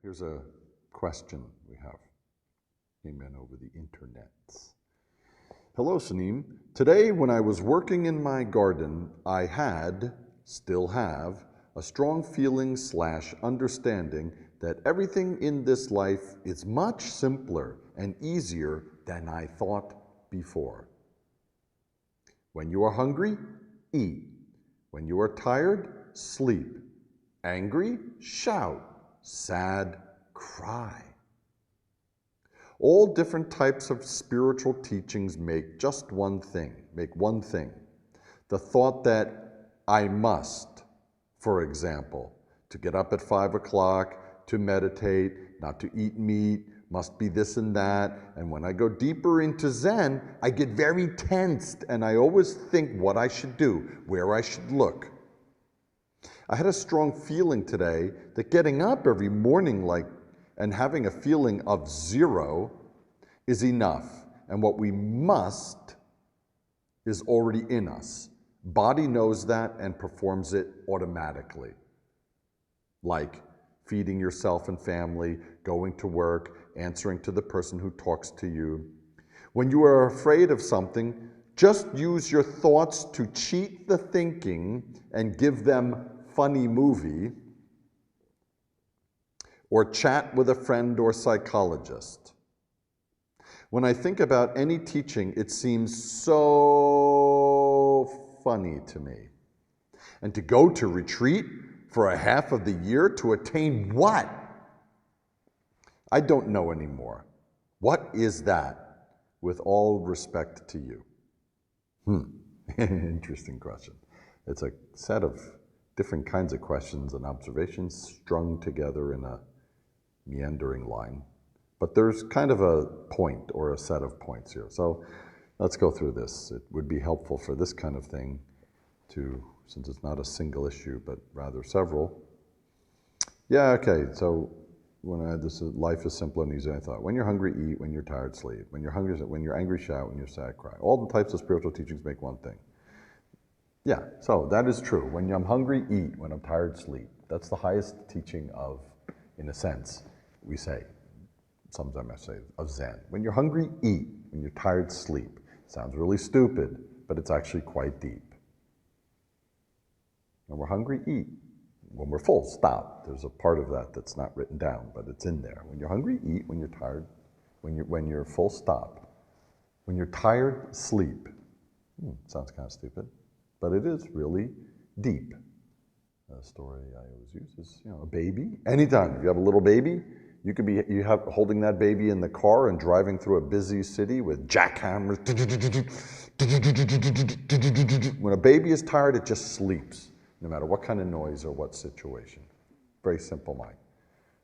Here's a question we have. Came in over the internet. Hello, Sunim. Today, when I was working in my garden, I had, still have, a strong feeling / understanding that everything in this life is much simpler and easier than I thought before. When you are hungry, eat. When you are tired, sleep. Angry, shout. Sad, cry. All different types of spiritual teachings make one thing. The thought that I must, for example, to get up at 5 o'clock, to meditate, not to eat meat, must be this and that. And when I go deeper into Zen, I get very tensed and I always think what I should do, where I should look. I had a strong feeling today that getting up every morning and having a feeling of 0 is enough. And what we must is already in us. Body knows that and performs it automatically. Like feeding yourself and family, going to work, answering to the person who talks to you. When you are afraid of something, just use your thoughts to cheat the thinking and give them funny movie, or chat with a friend or psychologist. When I think about any teaching, it seems so funny to me. And to go to retreat for a half of the year to attain what? I don't know anymore. What is that? With all respect to you. Interesting question. It's a set of different kinds of questions and observations strung together in a meandering line. But there's kind of a point or a set of points here. So let's go through this. It would be helpful for this kind of thing to, since it's not a single issue, but rather several. Yeah, okay, so when I had this, life is simple and easy, I thought, when you're hungry, eat. When you're tired, sleep. When you're angry, shout. When you're sad, cry. All the types of spiritual teachings make one thing. Yeah, so that is true. When I'm hungry, eat. When I'm tired, sleep. That's the highest teaching of, in a sense, we say, sometimes I say, of Zen. When you're hungry, eat. When you're tired, sleep. Sounds really stupid, but it's actually quite deep. When we're hungry, eat. When we're full, stop. There's a part of that that's not written down, but it's in there. When you're hungry, eat. When you're tired, when you're full, stop. When you're tired, sleep. Sounds kind of stupid, but it is really deep. A story I always use is, a baby. Anytime if you have a little baby, you could be holding that baby in the car and driving through a busy city with jackhammers. When a baby is tired, it just sleeps, no matter what kind of noise or what situation. Very simple mind.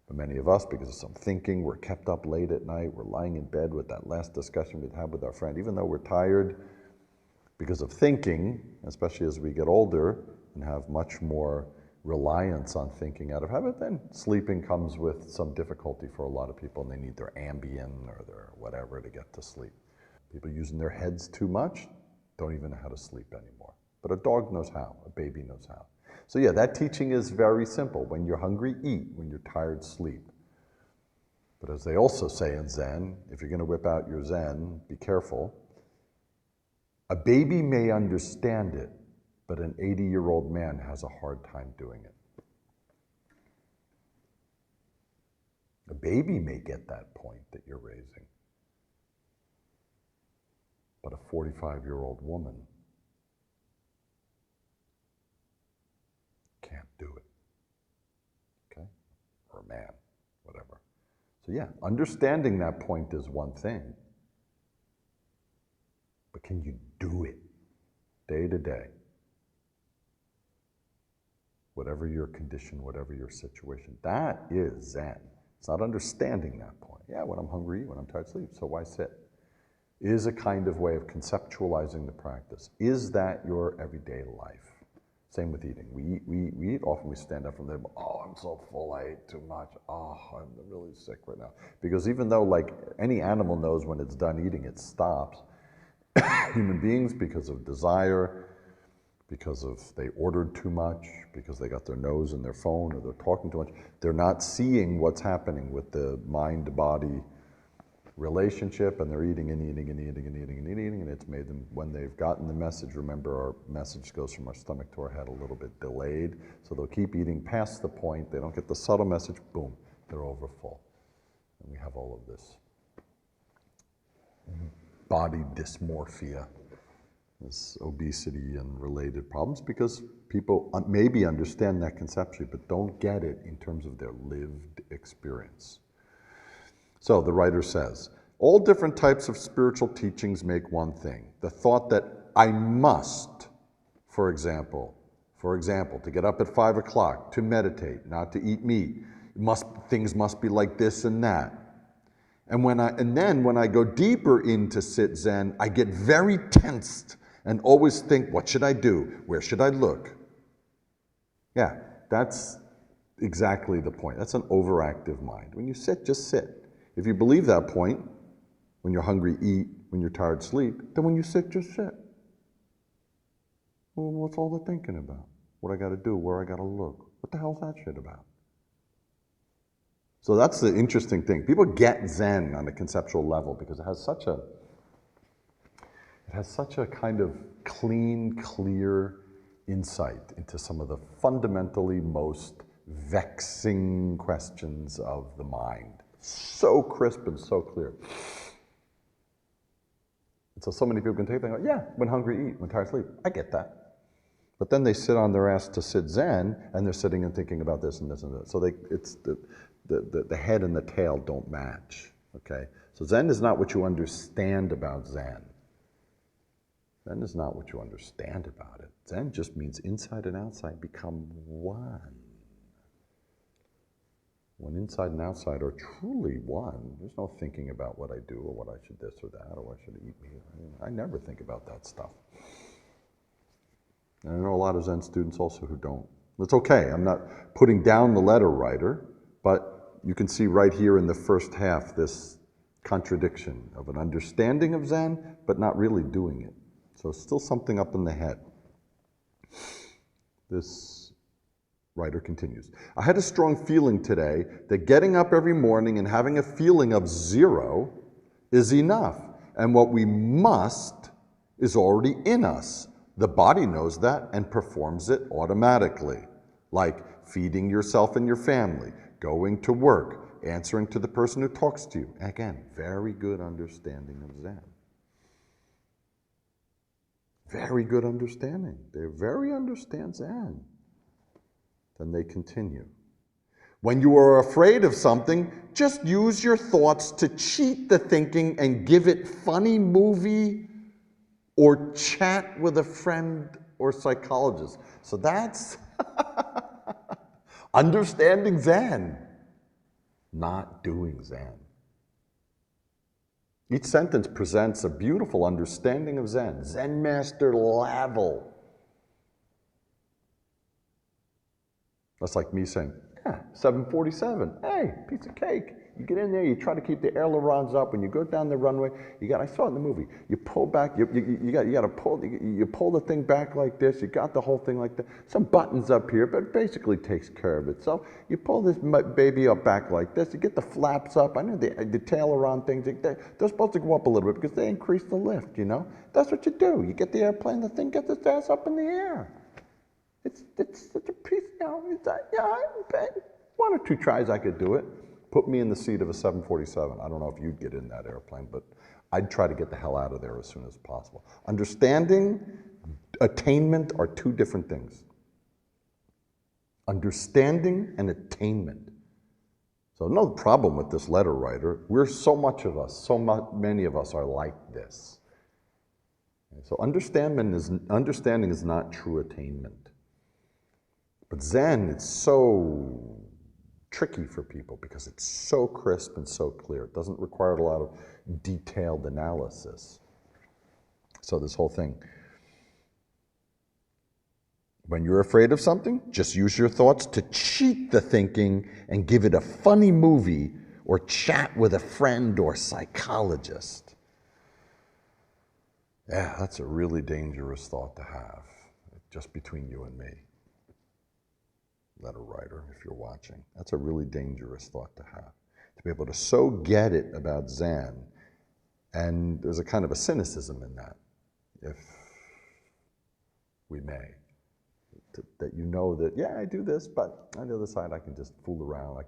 But many of us, because of some thinking, we're kept up late at night, we're lying in bed with that last discussion we'd had with our friend, even though we're tired because of thinking, especially as we get older and have much more reliance on thinking out of habit, then sleeping comes with some difficulty for a lot of people, and they need their Ambien or their whatever to get to sleep. People using their heads too much don't even know how to sleep anymore. But a dog knows how, a baby knows how. So yeah, that teaching is very simple. When you're hungry, eat. When you're tired, sleep. But as they also say in Zen, if you're going to whip out your Zen, be careful. A baby may understand it, but an 80-year-old man has a hard time doing it. A baby may get that point that you're raising, but a 45-year-old woman can't do it, okay? Or a man, whatever. So yeah, understanding that point is one thing, but can you do it day to day? Whatever your condition, whatever your situation, that is Zen. It's not understanding that point. Yeah, when I'm hungry, when I'm tired, sleep, so why sit? Is a kind of way of conceptualizing the practice. Is that your everyday life? Same with eating. We eat, often we stand up from there, oh, I'm so full, I ate too much. Oh, I'm really sick right now. Because even though like any animal knows when it's done eating, it stops. Human beings, because of desire, because they ordered too much, because they got their nose in their phone, or they're talking too much. They're not seeing what's happening with the mind-body relationship, and they're eating and eating and eating and eating and eating, and it's made them, when they've gotten the message, remember our message goes from our stomach to our head a little bit delayed, so they'll keep eating past the point, they don't get the subtle message, boom, they're overfull. And we have all of this body dysmorphia, this obesity and related problems, because people maybe understand that conceptually, but don't get it in terms of their lived experience. So the writer says, all different types of spiritual teachings make one thing. The thought that I must, for example, to get up at 5 o'clock, to meditate, not to eat meat, things must be like this and that. And then when I go deeper into sit Zen, I get very tensed and always think, what should I do? Where should I look? Yeah, that's exactly the point. That's an overactive mind. When you sit, just sit. If you believe that point, when you're hungry, eat, when you're tired, sleep, then when you sit, just sit. Well, what's all the thinking about? What I got to do, where I got to look. What the hell's that shit about? So that's the interesting thing. People get Zen on a conceptual level because it has such a kind of clean, clear insight into some of the fundamentally most vexing questions of the mind. So crisp and so clear. And so many people can take that and go, yeah, when hungry, eat, when tired, sleep. I get that. But then they sit on their ass to sit Zen, and they're sitting and thinking about this and this and that. So it's the head and the tail don't match, okay? So Zen is not what you understand about Zen. Zen is not what you understand about it. Zen just means inside and outside become one. When inside and outside are truly one, there's no thinking about what I do or what I should this or that or what I should eat meat. I never think about that stuff. And I know a lot of Zen students also who don't. It's okay, I'm not putting down the letter writer, but you can see right here in the first half this contradiction of an understanding of Zen, but not really doing it. So it's still something up in the head. This writer continues. I had a strong feeling today that getting up every morning and having a feeling of zero is enough. And what we must is already in us. The body knows that and performs it automatically. Like feeding yourself and your family, going to work, answering to the person who talks to you. Again, very good understanding of Zen. Very good understanding. They very understand Zen. Then they continue. When you are afraid of something, just use your thoughts to cheat the thinking and give it funny movie or chat with a friend or psychologist. So that's understanding Zen, not doing Zen. Each sentence presents a beautiful understanding of Zen. Zen master level. That's like me saying, yeah, 747, hey, piece of cake. You get in there, you try to keep the ailerons up. When you go down the runway, I saw it in the movie, you pull back, you pull the thing back like this, you got the whole thing like that. Some buttons up here, but it basically takes care of itself. You pull this baby up back like this, you get the flaps up. I know the aileron things, they're supposed to go up a little bit because they increase the lift, you know? That's what you do. You get the airplane, the thing gets its ass up in the air. It's such a piece, you know, one or two tries I could do it. Put me in the seat of a 747. I don't know if you'd get in that airplane, but I'd try to get the hell out of there as soon as possible. Understanding, attainment are two different things. Understanding and attainment. So no problem with this letter writer. So many of us are like this. So understanding is not true attainment. But Zen, it's so tricky for people because it's so crisp and so clear. It doesn't require a lot of detailed analysis. So this whole thing. When you're afraid of something, just use your thoughts to cheat the thinking and give it a funny movie or chat with a friend or psychologist. Yeah, that's a really dangerous thought to have. just between you and me. Letter writer, if you're watching. That's a really dangerous thought to have. To be able to so get it about Zen, and there's a kind of a cynicism in that, if we may. That you know that, yeah, I do this, but on the other side I can just fool around. I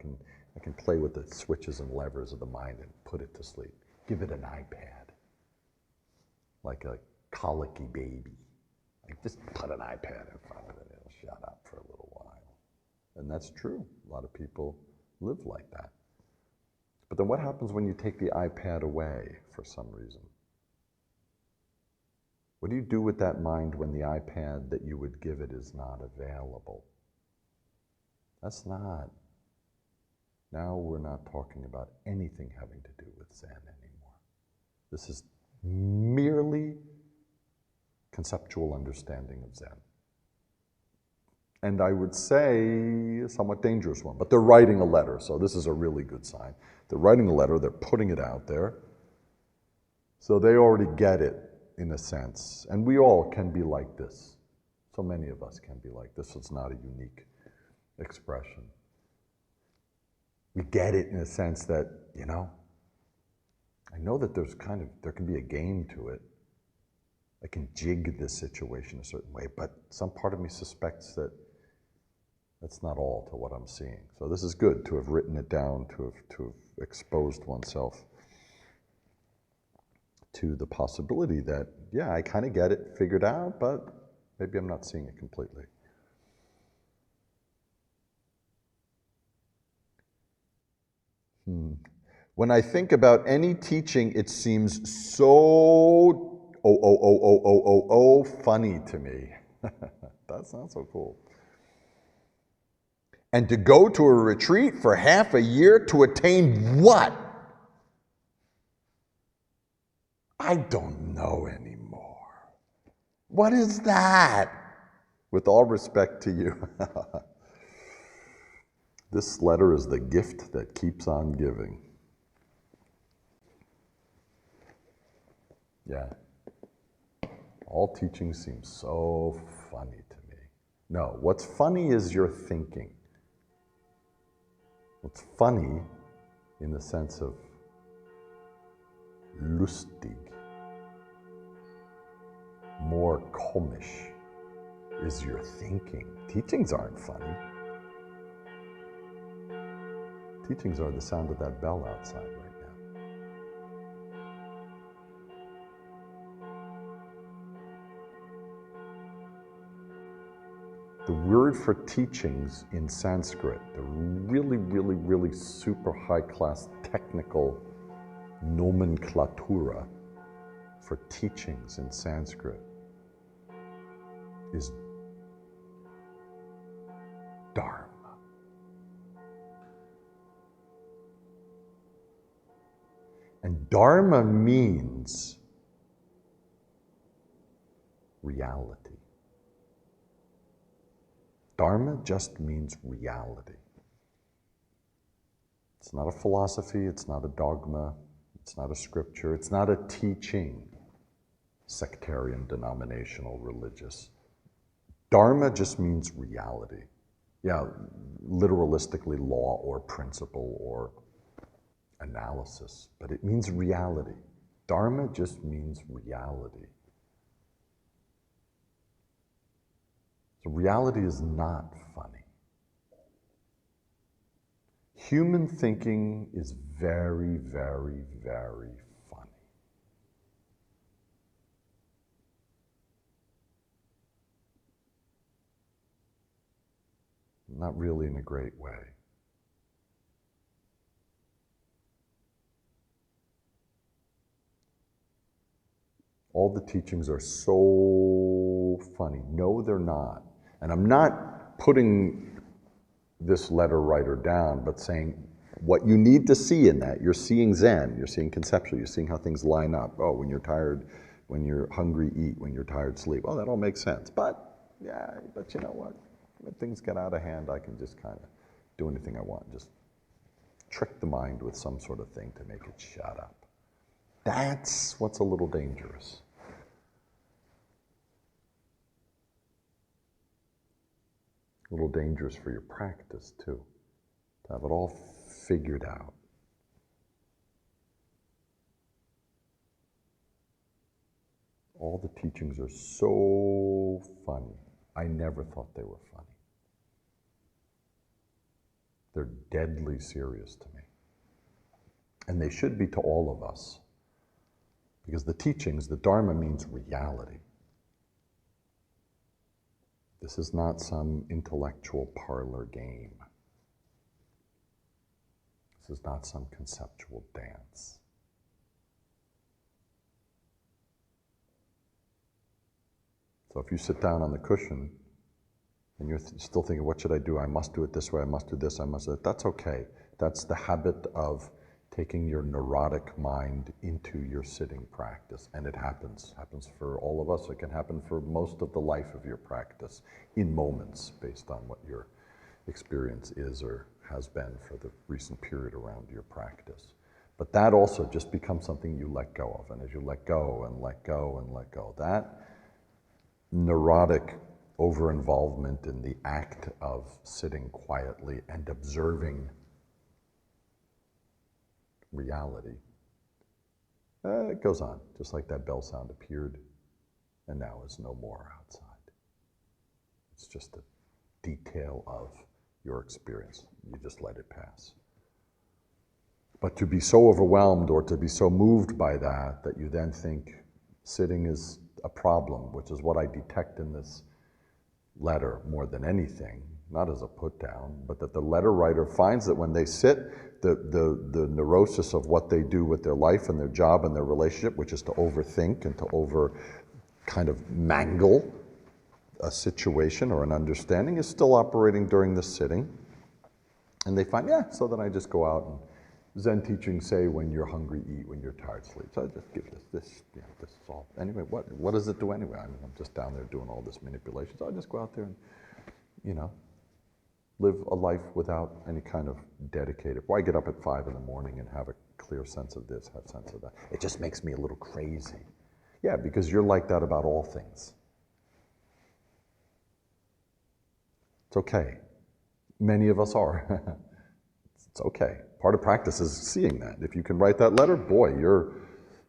can play with the switches and levers of the mind and put it to sleep. Give it an iPad. Like a colicky baby. Like just put an iPad in front of it, it'll shut up for a little while. And that's true. A lot of people live like that. But then what happens when you take the iPad away for some reason? What do you do with that mind when the iPad that you would give it is not available? That's not. Now we're not talking about anything having to do with Zen anymore. This is merely conceptual understanding of Zen. And I would say a somewhat dangerous one, but they're writing a letter, so this is a really good sign. They're writing a letter, they're putting it out there, so they already get it in a sense. And we all can be like this. So many of us can be like this. It's not a unique expression. We get it in a sense that, you know, I know that there can be a game to it. I can jig this situation a certain way, but some part of me suspects that that's not all to what I'm seeing. So this is good to have written it down, to have exposed oneself to the possibility that, yeah, I kind of get it figured out, but maybe I'm not seeing it completely. When I think about any teaching, it seems so funny to me. That's not so cool. And to go to a retreat for half a year to attain what? I don't know anymore. What is that? With all respect to you. This letter is the gift that keeps on giving. Yeah. All teaching seems so funny to me. No, what's funny is your thinking. What's funny in the sense of lustig, more komisch, is your thinking. Teachings aren't funny. Teachings are the sound of that bell outside right now. The word for teachings in Sanskrit, the really super high-class technical nomenclatura for teachings in Sanskrit is dharma. And dharma means reality. Dharma just means reality. It's not a philosophy, it's not a dogma, it's not a scripture, it's not a teaching, sectarian, denominational, religious. Dharma just means reality. Yeah, literalistically law or principle or analysis, but it means reality. Dharma just means reality. So reality is not funny. Human thinking is very funny. Not really in a great way. All the teachings are so funny. No, they're not. And I'm not putting this letter writer down, but saying what you need to see in that. You're seeing Zen, you're seeing conceptual, you're seeing how things line up. Oh, when you're tired, when you're hungry, eat. When you're tired, sleep. Oh, that all makes sense. But, yeah, but you know what? When things get out of hand, I can just kind of do anything I want. Just trick the mind with some sort of thing to make it shut up. That's what's a little dangerous. A little dangerous for your practice too, to have it all figured out. All the teachings are so funny. I never thought they were funny. They're deadly serious to me. And they should be to all of us. Because the teachings, the Dharma means reality. This is not some intellectual parlor game. This is not some conceptual dance. So if you sit down on the cushion and you're still thinking, what should I do? I must do it this way, I must do this, I must do that. That's okay. That's the habit of taking your neurotic mind into your sitting practice. And it happens. It happens for all of us. It can happen for most of the life of your practice in moments based on what your experience is or has been for the recent period around your practice. But that also just becomes something you let go of. And as you let go and let go and let go, that neurotic over-involvement in the act of sitting quietly and observing reality, it goes on, just like that bell sound appeared and now is no more outside. It's just a detail of your experience. You just let it pass. But to be so overwhelmed or to be so moved by that, that you then think sitting is a problem, which is what I detect in this letter more than anything, not as a put down, but that the letter writer finds that when they sit, the neurosis of what they do with their life and their job and their relationship, which is to overthink and to over kind of mangle a situation or an understanding, is still operating during the sitting. And they find, yeah, so then I just go out and Zen teachings say when you're hungry, eat, when you're tired, sleep. So I just give this is all. Anyway, what does it do anyway? I mean, I'm just down there doing all this manipulation. So I just go out there and, live a life without any kind of dedicated. Why get up at 5 in the morning and have a clear sense of this, have a sense of that? It just makes me a little crazy. Yeah, because you're like that about all things. It's okay. Many of us are. It's okay. Part of practice is seeing that. If you can write that letter, boy, you're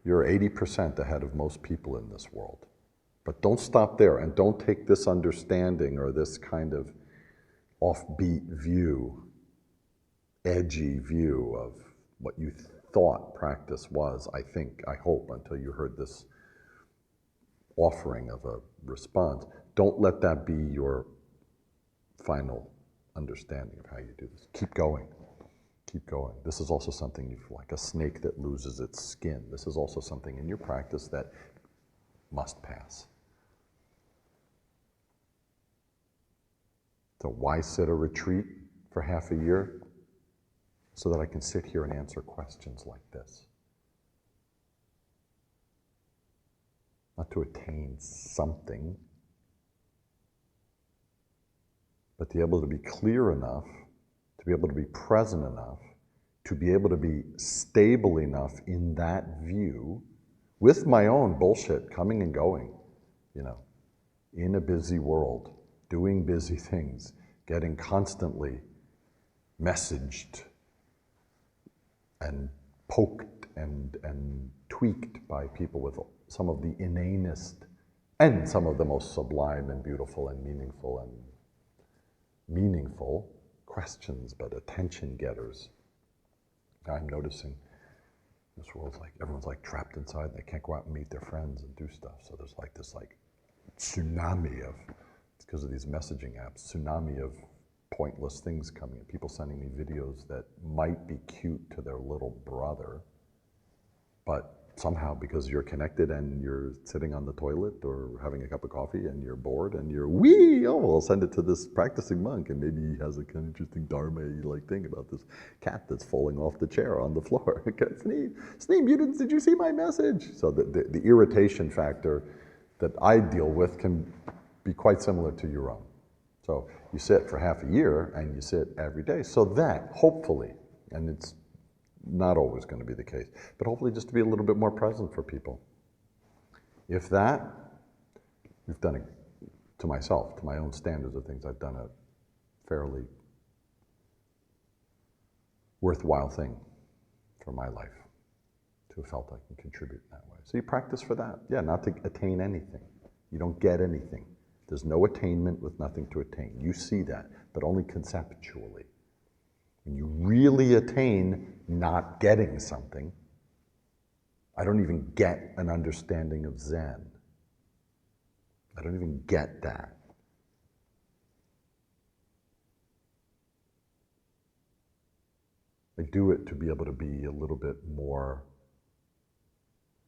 80% ahead of most people in this world. But don't stop there, and don't take this understanding or this kind of offbeat view, edgy view of what you thought practice was, I hope, until you heard this offering of a response. Don't let that be your final understanding of how you do this. Keep going. Keep going. This is also something like a snake that loses its skin. This is also something in your practice that must pass. So why sit a retreat for half a year? So that I can sit here and answer questions like this. Not to attain something, but to be able to be clear enough, to be able to be present enough, to be able to be stable enough in that view, with my own bullshit coming and going, in a busy world, doing busy things, getting constantly messaged and poked and tweaked by people with some of the inanest and some of the most sublime and beautiful and meaningful questions, but attention getters. I'm noticing this world's like, everyone's like trapped inside and they can't go out and meet their friends and do stuff. So there's like this tsunami of, it's because of these messaging apps, tsunami of pointless things coming in. People sending me videos that might be cute to their little brother, but somehow because you're connected and you're sitting on the toilet or having a cup of coffee and you're bored and you're, I'll send it to this practicing monk and maybe he has a kind of interesting dharma-like thing about this cat that's falling off the chair on the floor. Sneem, did you see my message? So the irritation factor that I deal with can be quite similar to your own. So you sit for half a year and you sit every day. So that, hopefully, and it's not always going to be the case, but hopefully just to be a little bit more present for people. If that, we've done it to myself, to my own standards of things, I've done fairly worthwhile thing for my life to have felt I can contribute in that way. So you practice for that. Yeah, not to attain anything. You don't get anything. There's no attainment with nothing to attain. You see that, but only conceptually. When you really attain not getting something, I don't even get an understanding of Zen. I don't even get that. I do it to be able to be a little bit more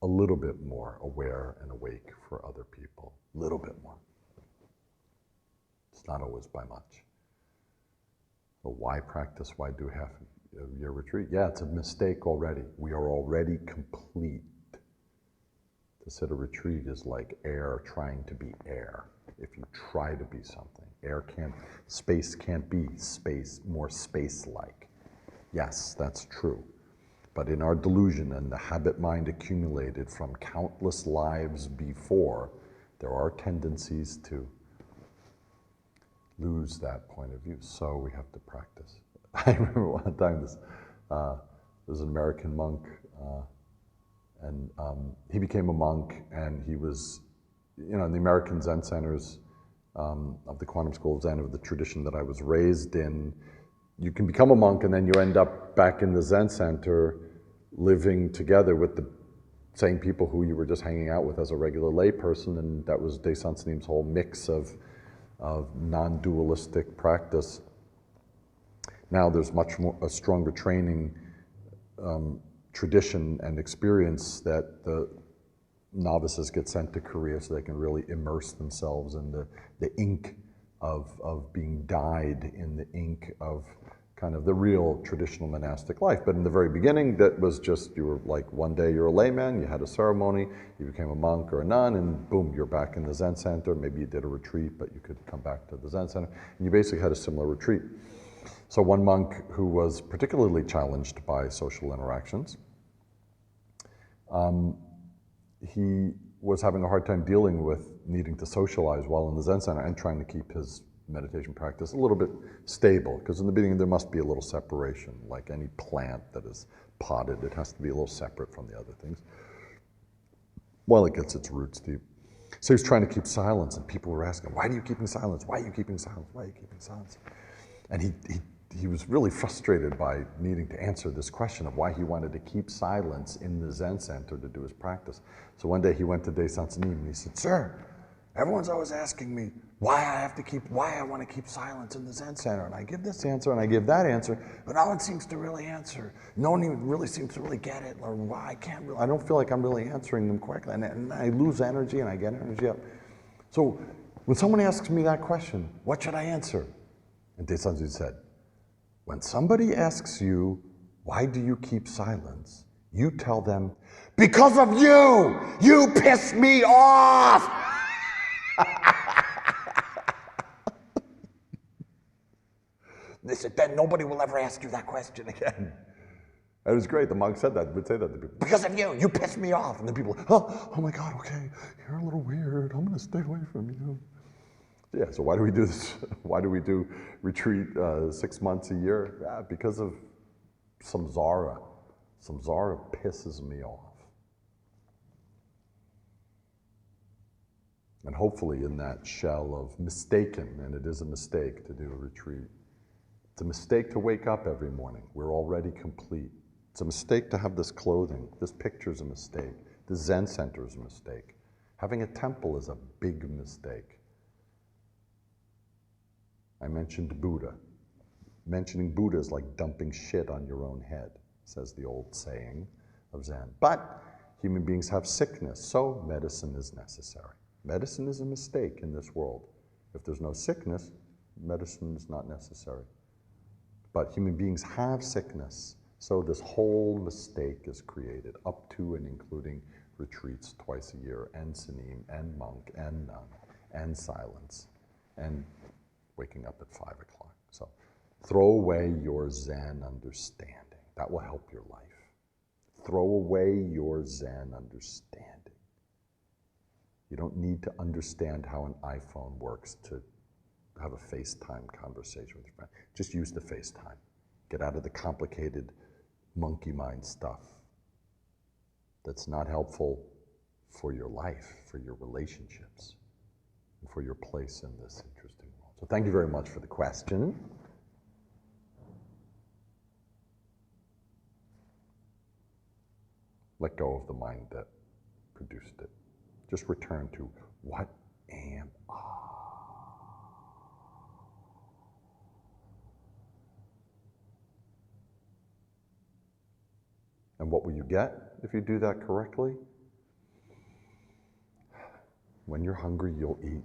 aware and awake for other people. A little bit more. It's not always by much. So why practice? Why do half a year retreat? Yeah, it's a mistake already. We are already complete. To sit a retreat is like air trying to be air. If you try to be something, space can't be space, more space-like. Yes, that's true. But in our delusion and the habit mind accumulated from countless lives before, there are tendencies to lose that point of view. So we have to practice. I remember one time there was an American monk, and he became a monk, and he was, in the American Zen centers of the Quantum School of Zen, of the tradition that I was raised in. You can become a monk and then you end up back in the Zen Center living together with the same people who you were just hanging out with as a regular lay person, and that was Zen Center's whole mix of non-dualistic practice. Now there's a stronger training tradition and experience that the novices get sent to Korea so they can really immerse themselves in the ink of being dyed in the ink of kind of the real traditional monastic life. But in the very beginning, that was just, you were like, one day you're a layman, you had a ceremony, you became a monk or a nun, and boom, you're back in the Zen Center. Maybe you did a retreat, but you could come back to the Zen Center. And you basically had a similar retreat. So one monk who was particularly challenged by social interactions, he was having a hard time dealing with needing to socialize while in the Zen Center and trying to keep his meditation practice a little bit stable, because in the beginning there must be a little separation, like any plant that is potted, it has to be a little separate from the other things while it gets its roots deep. So he was trying to keep silence, and people were asking, why are you keeping silence? Why are you keeping silence? Why are you keeping silence? And he was really frustrated by needing to answer this question of why he wanted to keep silence in the Zen Center to do his practice. So one day he went to Zen Center and he said, "Sir, everyone's always asking me why I want to keep silence in the Zen Center. And I give this answer and I give that answer, but no one seems to really answer. No one even really seems to really get it, or why I don't feel like I'm really answering them correctly. And I lose energy and I get energy up. So when someone asks me that question, what should I answer?" And Zen Center said, when somebody asks you, why do you keep silence? You tell them, because of you! You piss me off! They said, then nobody will ever ask you that question again. It was great. The monk said that, would say that to people. Because of you piss me off. And then people, oh my God, okay, you're a little weird. I'm going to stay away from you. Yeah, so why do we do this? Why do we do retreat 6 months a year? Yeah, because of samsara. Samsara pisses me off. And hopefully in that shell of mistaken, and it is a mistake to do a retreat. It's a mistake to wake up every morning. We're already complete. It's a mistake to have this clothing. This picture's a mistake. The Zen Center is a mistake. Having a temple is a big mistake. I mentioned Buddha. Mentioning Buddha is like dumping shit on your own head, says the old saying of Zen. But human beings have sickness, so medicine is necessary. Medicine is a mistake in this world. If there's no sickness, medicine is not necessary. But human beings have sickness, so this whole mistake is created, up to and including retreats twice a year, and Sunim, and monk, and nun, and silence, and waking up at 5 o'clock. So throw away your Zen understanding. That will help your life. Throw away your Zen understanding. You don't need to understand how an iPhone works to have a FaceTime conversation with your friend. Just use the FaceTime. Get out of the complicated monkey mind stuff that's not helpful for your life, for your relationships, and for your place in this interesting world. So thank you very much for the question. Let go of the mind that produced it. Just return to what am I? And what will you get if you do that correctly? When you're hungry, you'll eat.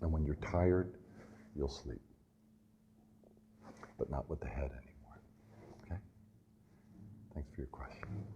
And when you're tired, you'll sleep. But not with the head anymore. Okay? Thanks for your question.